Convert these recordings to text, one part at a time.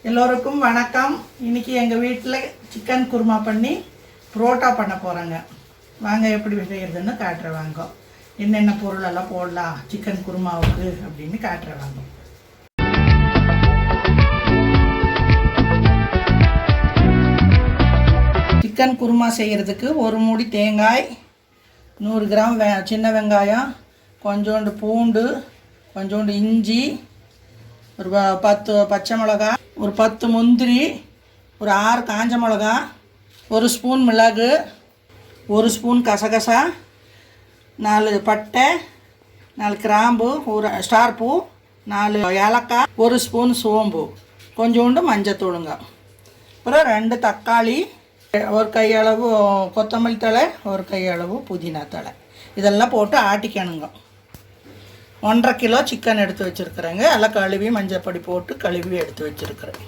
எல்லோருக்கும் வணக்கம். இன்னைக்கு எங்கள் வீட்டில் சிக்கன் குருமா பண்ணி புரோட்டா பண்ண போகிறேங்க. வாங்க எப்படி செய்யறதுன்னு காட்டுறேன். வாங்க என்னென்ன பொருளெல்லாம் போடலாம் சிக்கன் குருமாவுக்கு அப்படின்னு காட்டுறேன். வாங்க. சிக்கன் குருமா செய்கிறதுக்கு ஒரு மூடி தேங்காய், 100 கிராம் சின்ன வெங்காயம், கொஞ்சோண்டு பூண்டு, கொஞ்சோண்டு இஞ்சி, ஒரு 10 பச்சை மிளகா, ஒரு 10 முந்திரி, ஒரு 6 காஞ்ச மிளகா, 1 ஸ்பூன் மிளகு, 1 ஸ்பூன் கசகசா, 4 பட்டை, 4 கிராம்பு, ஒரு ஸ்டார் பூ, 4 ஏலக்காய், 1 ஸ்பூன் சோம்பு, கொஞ்சோண்டு மஞ்சத்தூளுங்க, அப்புறம் 2 தக்காளி, ஒரு கையளவு கொத்தமல்லி தழை, ஒரு கையளவு புதினா தழை, இதெல்லாம் போட்டு ஆட்டிக்கணுங்க. 1.5 கிலோ சிக்கன் எடுத்து வச்சுருக்குறேங்க. எல்லாம் கழுவி மஞ்சள் பொடி போட்டு கழுவி எடுத்து வச்சுருக்குறேன்.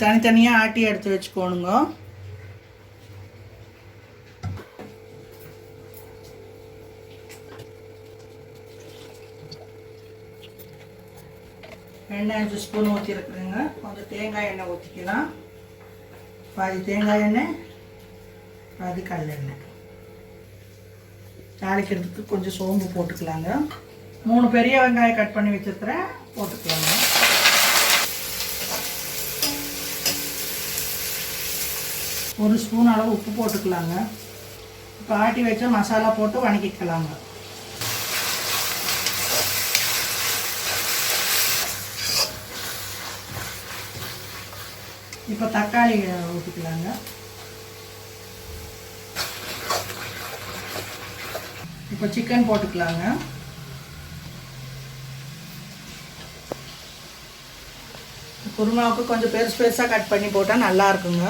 தனித்தனியாக ஆட்டி எடுத்து வச்சுக்கோணுங்க. எண்ணெய் 5 ஸ்பூன் ஊற்றிருக்குறேங்க. கொஞ்சம் தேங்காய் எண்ணெய் ஊற்றிக்கலாம். பாதி தேங்காய் எண்ணெய், பாதி கடலெண்ணெய். தாளிக்கிறதுக்கு கொஞ்சம் சோம்பு போட்டுக்கலாங்க. 3 பெரிய வெங்காயம் கட் பண்ணி வச்சுருக்கிறேன், போட்டுக்கலாங்க. ஒரு ஸ்பூன் அளவு உப்பு போட்டுக்கலாங்க. இப்போ ஆட்டி வச்ச மசாலா போட்டு வணக்கிக்கலாங்க. இப்போ தக்காளி ஊற்றிக்கலாங்க. இப்போ சிக்கன் போட்டுக்கலாங்க. குருமாவுக்கு கொஞ்சம் பெருசாக கட் பண்ணி போட்டால் நல்லா இருக்குங்க.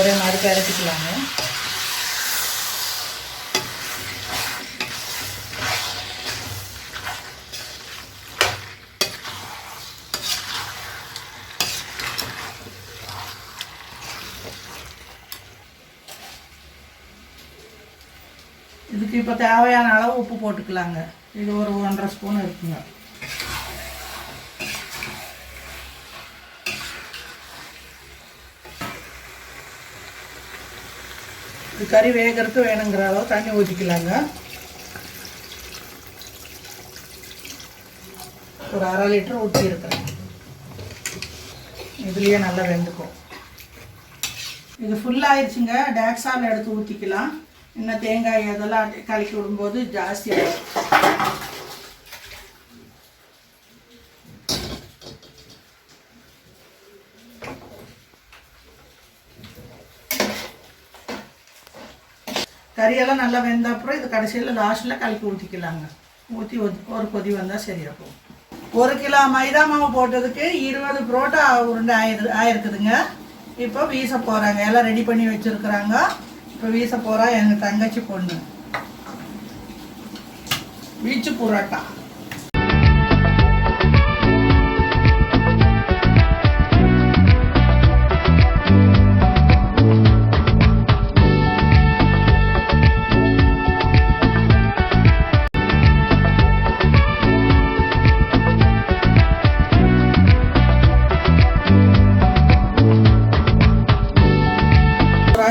ஒரே மாதிரி கரைச்சிக்கலாங்க. இதுக்கு இப்போ தேவையான அளவு உப்பு போட்டுக்கலாங்க. இது ஒரு 1.5 ஸ்பூன் இருக்குங்க. இது கறி வேகிறதுக்கு வேணுங்கிற அளவு தண்ணி ஊற்றிக்கலாங்க. ஒரு 1/2 லிட்டர் ஊற்றி இருக்கிறேன். இதுலேயே நல்லா வெந்துக்கும். இது ஃபுல்லாகிடுச்சுங்க. டேக்ஸால் எடுத்து ஊற்றிக்கலாம். இன்னும் தேங்காய் அதெல்லாம் கலக்கி விடும்போது ஜாஸ்தி ஆகும். கறியெல்லாம் நல்லா வெந்த அப்புறம் இது கடைசியில் லாஸ்ட்டில் கலக்கி ஊற்றிக்கலாங்க. ஊற்றி ஒரு கொதி வந்தால் சரியாக போகும். 1 கிலோ மைதா மாவு போட்டதுக்கு 20 புரோட்டா உருண்டை ஆயிருக்குதுங்க. இப்போ வீச போகிறாங்க. எல்லாம் ரெடி பண்ணி வச்சுருக்குறாங்க. இப்போ வீச போகிறா எங்கள் தங்கச்சி பொண்ணு. வீச்சு புரோட்டா.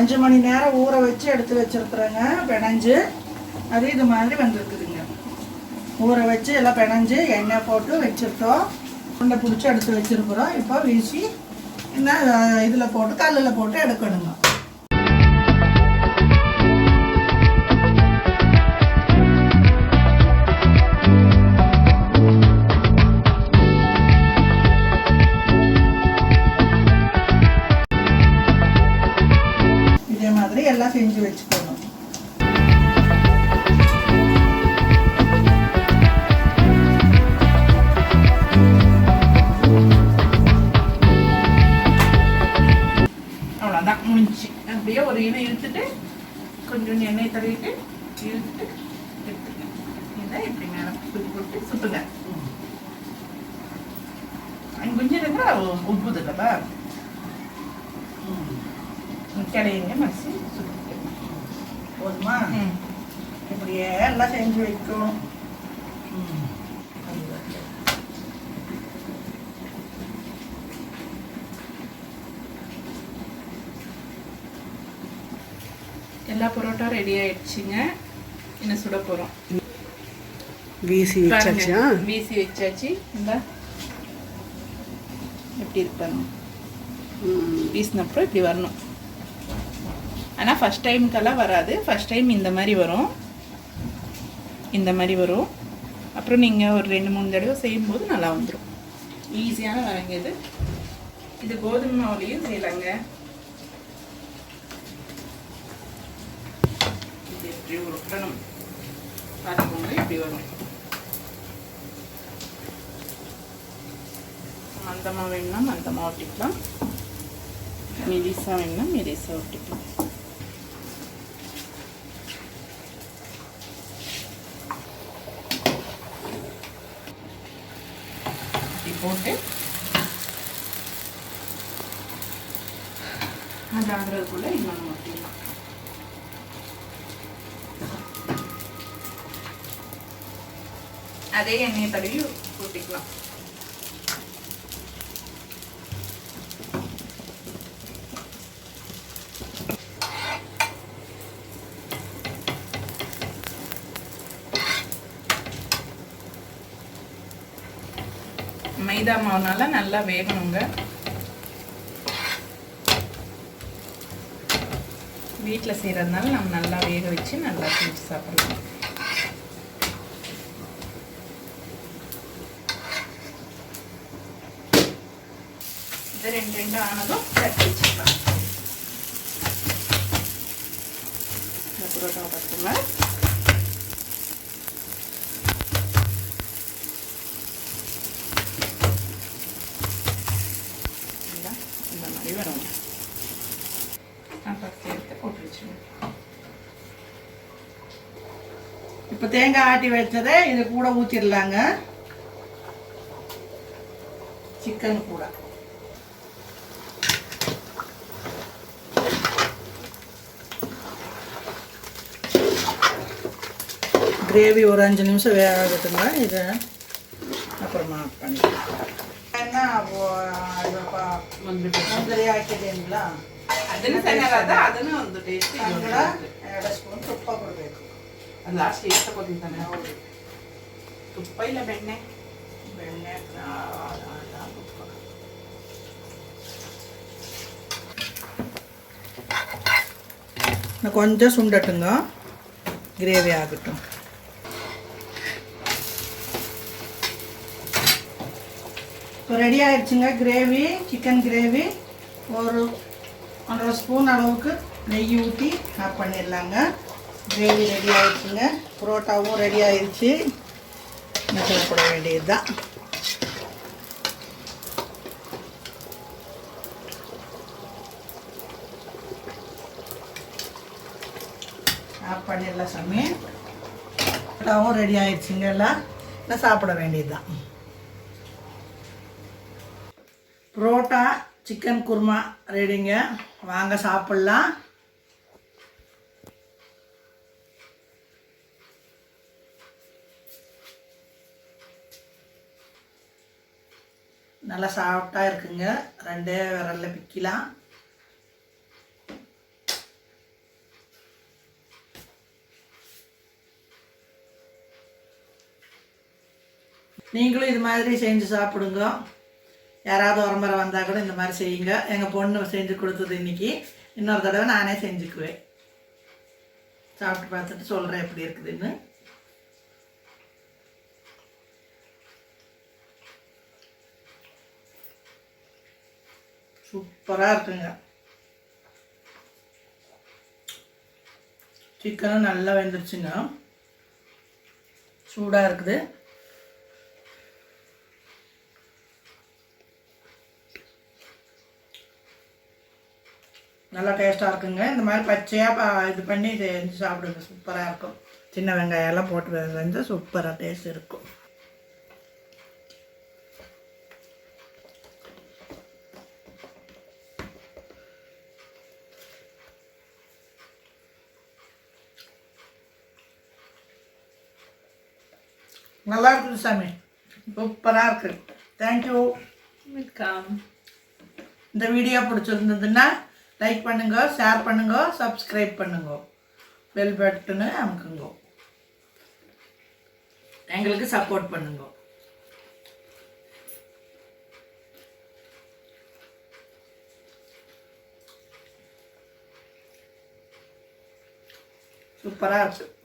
5 மணி நேரம் ஊற வச்சு எடுத்து வச்சுருக்குறேங்க பிணைஞ்சு. அது இது மாதிரி வந்துருக்குதுங்க. ஊற வச்சு எல்லாம் பிணைஞ்சு எண்ணெய் போட்டு வச்சுருக்கோம். உருண்டை பிடிச்சி எடுத்து வச்சுருக்குறோம். இப்போ வீசி என்ன இதில் போட்டு கல்லில் போட்டு எடுக்கணுங்க. இதே மாதிரி எல்லாம் செஞ்சு வச்சுக்கணும். அவ்வளோதான், முடிஞ்சு. அப்படியே ஒரு இதை இழுத்துட்டு கொஞ்சம் எண்ணெய் தடவிட்டு இழுத்துட்டு எடுத்துங்க. இதை இப்படி மேலே தூக்கி போட்டு சுட்டுங்க. கொஞ்சம் இருந்தால் உப்புது இல்லைப்பா, கிடையுங்க மசி சுட்டு போதுமா? இப்படியே எல்லாம் செஞ்சு வைக்கணும். எல்லா பரோட்டா ரெடி ஆயிடுச்சுங்க. என்ன சுட போகிறோம். வீசி வச்சாச்சு. இந்த எப்படி இருப்பாங்க வீசினப்புறம் இப்படி வரணும். ஆனால் ஃபஸ்ட் டைமுக்கெல்லாம் வராது. ஃபஸ்ட் டைம் இந்த மாதிரி வரும், இந்த மாதிரி வரும். அப்புறம் நீங்கள் ஒரு 2-3 தடவை செய்யும்போது நல்லா வந்துடும். ஈஸியான வேலைங்க இது. இது கோதுமை மாவுலேயும் செய்யலாங்க. இது எப்படி உருட்டணும் பார்த்துக்கோங்க. இப்படி வரும். மந்தமாக வேணும்னா மந்தமாக ஒட்டிக்கலாம், மெலிசாக வேணும்னா மெலிசாக ஒட்டிக்கலாம். போட்டு அது ஆகிறதுக்குள்ள இன்னொன்று ஒட்டிடலாம். அதே எண்ணெயை தடவி ஊற்றிக்கலாம். மைதா மாவுனால நல்லா வேகணுங்க. வீட்டில் செய்கிறதுனால நம்ம நல்லா வேக வச்சு நல்லா செஞ்சு சாப்பிடலாம். இது 2 ஆனதும் தட்டி வச்சுக்கலாம். இந்த புரோட்டாவை பார்த்துங்க. இந்த மாதிரி வரும். சேர்த்து போட்டு வச்சுருவோம். இப்போ தேங்காய் ஆட்டி வச்சதை இது கூட ஊற்றிடலாங்க. சிக்கன் கூட கிரேவி ஒரு 5 நிமிஷம் வேகட்டுங்க. இதை அப்புறமா பண்ணிக்கலாம். என்ன முந்திரி ಹಾಕಿದೀನಿಲ್ಲ ಅದನ್ನು ಸಣ್ಣದಾದ ಅದನ್ನು ಒಂದು ಟೇಸ್ಟ್ ಇದೆ. 2 ಸ್ಪೂನ್ ತುಪ್ಪ ಕೊಡಬೇಕು. ಅದು ಲಾಸ್ಟ್ ಎಷ್ಟು ತಗೋತಿದ್ದಾನೆ. ಹೌದು, ತುಪ್ಪ ಇಲ್ಲ ಬೆಣ್ಣೆ ತುಪ್ಪ. கொஞ்சம் சுண்டட்டுங்க, கிரேவி ஆகட்டும். இப்போ ரெடி ஆகிடுச்சுங்க கிரேவி, சிக்கன் கிரேவி. ஒரு 1.5 ஸ்பூன் அளவுக்கு நெய் ஊற்றி ஆஃப் பண்ணிடலாங்க. கிரேவி ரெடி ஆகிடுச்சுங்க. புரோட்டாவும் ரெடி ஆகிடுச்சு. மசாலா போட வேண்டியது தான். ஆஃப் பண்ணிடலாம் சாமி. புரோட்டாவும் ரெடி ஆகிடுச்சுங்க. எல்லாம் சாப்பிட வேண்டியது தான். புரோட்டா சிக்கன் குருமா ரெடிங்க. வாங்க சாப்பிட்லாம். நல்லா சாஃப்டாக இருக்குங்க. 2 விரலில் பிக்கலாம். நீங்களும் இது மாதிரி செஞ்சு சாப்பிடுங்க. யாராவது உரம்பரை வந்தால் கூட இந்த மாதிரி செய்யுங்க. எங்கள் பொண்ணு செஞ்சு கொடுத்தது இன்றைக்கி. இன்னொரு தடவை நானே செஞ்சுக்குவேன். சாப்பிட்டு பார்த்துட்டு சொல்கிறேன் எப்படி இருக்குதுன்னு. சூப்பராக இருக்குங்க. சிக்கனும் நல்லா வெந்துருச்சுங்க. சூடாக இருக்குது. நல்லா டேஸ்ட்டாக இருக்குங்க. இந்த மாதிரி பச்சையாக இது பண்ணி செஞ்சு சாப்பிடுங்க. சூப்பராக இருக்கும். சின்ன வெங்காயம் எல்லாம் போட்டு செஞ்சால் சூப்பராக டேஸ்ட் இருக்கும். நல்லா இருக்குது சாமி. சூப்பராக இருக்குது. தேங்க்யூ. வெல்கம். இந்த வீடியோ பிடிச்சிருந்ததுன்னா லைக் பண்ணுங்க, ஷேர் பண்ணுங்க, சப்ஸ்கிரைப் பண்ணுங்க, பெல் பட்டனை அமுக்குங்க. எங்களுக்கு சப்போர்ட் பண்ணுங்க. சூப்பராக இருக்குது.